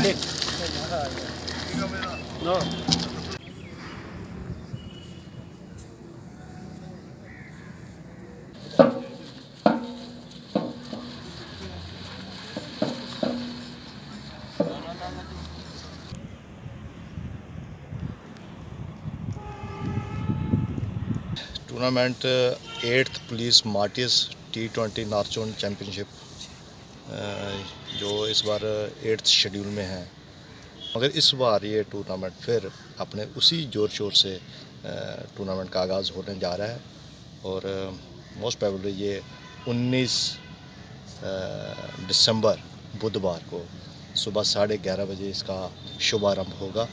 No. Tournament 8th police Martin's T20 north zone championship जो इस बार 8th schedule में है, मगर इस बार ये टूर्नामेंट फिर अपने उसी जोर शोर से टूर्नामेंट का आगाज़ होने जा रहा है और मोस्ट प्रोबेबली ये 19 दिसंबर बुधवार को सुबह 11:30 बजे इसका शुभारंभ होगा।